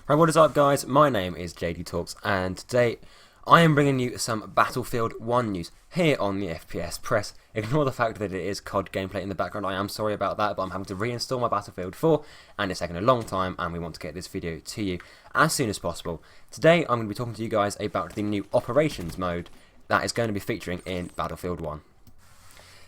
Right, what is up guys, my name is JD Talks and today I am bringing you some Battlefield 1 news here on the FPSPress. Ignore the fact that it is COD gameplay in the background, I am sorry about that, but I'm having to reinstall my Battlefield 4 and it's taken a long time and we want to get this video to you as soon as possible. Today I'm going to be talking to you guys about the new operations mode that is going to be featuring in Battlefield 1.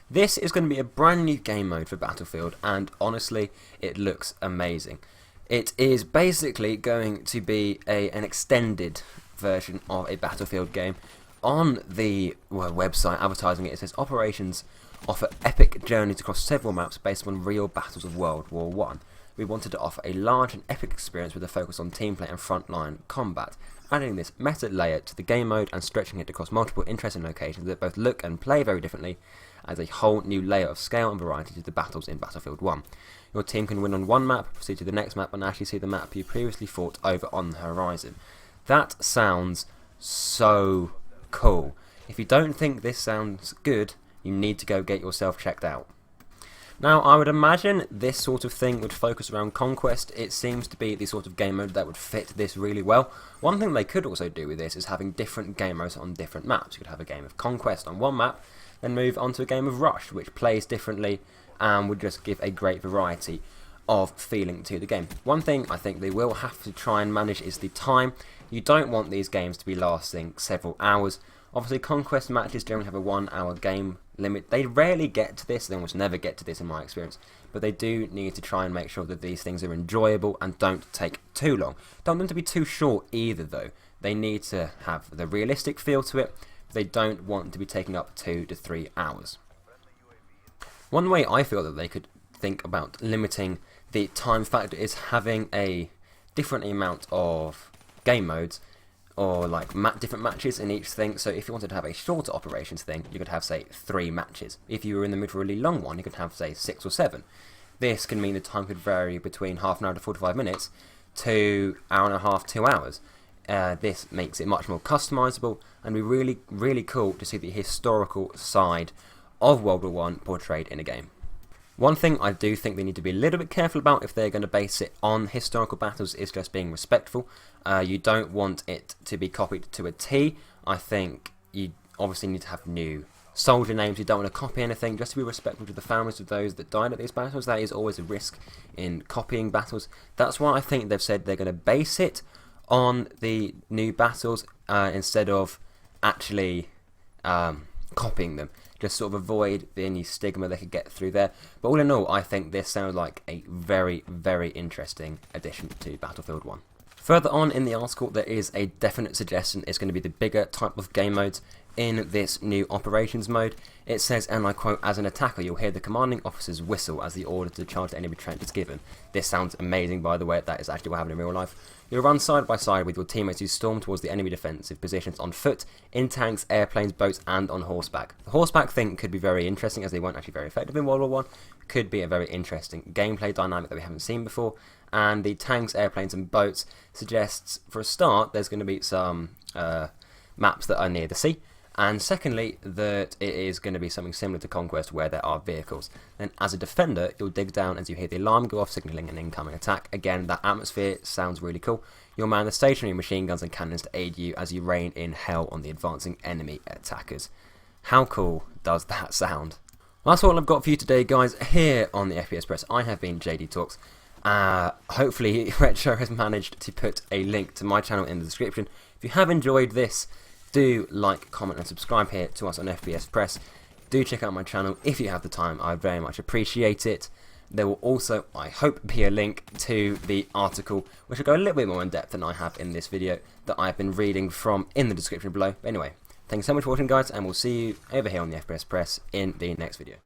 This is going to be a brand new game mode for Battlefield and honestly it looks amazing. It is basically going to be an extended version of a Battlefield game. On the website advertising it says operations offer epic journeys across several maps based on real battles of World War One. We wanted to offer a large and epic experience with a focus on teamplay and frontline combat, adding this meta layer to the game mode and stretching it across multiple interesting locations that both look and play very differently as a whole new layer of scale and variety to the battles in Battlefield 1. Your team can win on one map, proceed to the next map and actually see the map you previously fought over on the horizon. That sounds so cool. If you don't think this sounds good, you need to go get yourself checked out. Now, I would imagine this sort of thing would focus around Conquest. It seems to be the sort of game mode that would fit this really well. One thing they could also do with this is having different game modes on different maps. You could have a game of Conquest on one map, then move on to a game of Rush, which plays differently and would just give a great variety of feeling to the game. One thing I think they will have to try and manage is the time. You don't want these games to be lasting several hours. Obviously, Conquest matches generally have a 1 hour game limit. They rarely get to this, they almost never get to this in my experience, but they do need to try and make sure that these things are enjoyable and don't take too long. Don't want them to be too short either though. They need to have the realistic feel to it, but they don't want to be taking up 2 to 3 hours. One way I feel that they could think about limiting the time factor is having a different amount of game modes or like different matches in each thing. So if you wanted to have a shorter operations thing, you could have say 3 matches. If you were in the mood for a really long one, you could have say 6 or 7. This can mean the time could vary between half an hour to 45 minutes to hour and a half, 2 hours. This makes it much more customizable and be really cool to see the historical side of World War One portrayed in a game. One thing I do think they need to be a little bit careful about if they're going to base it on historical battles is just being respectful. You don't want it to be copied to a T. I think you obviously need to have new soldier names. You don't want to copy anything, just to be respectful to the families of those that died at these battles. That is always a risk in copying battles. That's why I think they've said they're going to base it on the new battles instead of actually copying them. Just sort of avoid any stigma they could get through there. But all in all, I think this sounds like a very interesting addition to Battlefield 1. Further on in the article, there is a definite suggestion it's going to be the bigger type of game modes in this new operations mode. It says, and I quote, "As an attacker, you'll hear the commanding officer's whistle as the order to charge the enemy trench is given." This sounds amazing, by the way. That is actually what happened in real life. You'll run side by side with your teammates who storm towards the enemy defensive positions on foot, in tanks, airplanes, boats, and on horseback. The horseback thing could be very interesting as they weren't actually very effective in World War One. Could be a very interesting gameplay dynamic that we haven't seen before. And the tanks, airplanes, and boats suggests, for a start, there's going to be some maps that are near the sea. And secondly, that it is going to be something similar to Conquest where there are vehicles. Then as a defender, you'll dig down as you hear the alarm go off, signalling an incoming attack. Again, that atmosphere sounds really cool. You'll man the stationary machine guns and cannons to aid you as you rain in hell on the advancing enemy attackers. How cool does that sound? Well, that's all I've got for you today, guys, here on the FPSPress. I have been JD Talks. Hopefully Retro has managed to put a link to my channel in the description. If you have enjoyed this, do like, comment and subscribe here to us on FPSPress. Do check out my channel if you have the time. I very much appreciate it. There will also, I hope, be a link to the article which will go a little bit more in depth than I have in this video that I've been reading from in the description below. But anyway, thanks so much for watching, guys, and we'll see you over here on the FPSPress in the next video.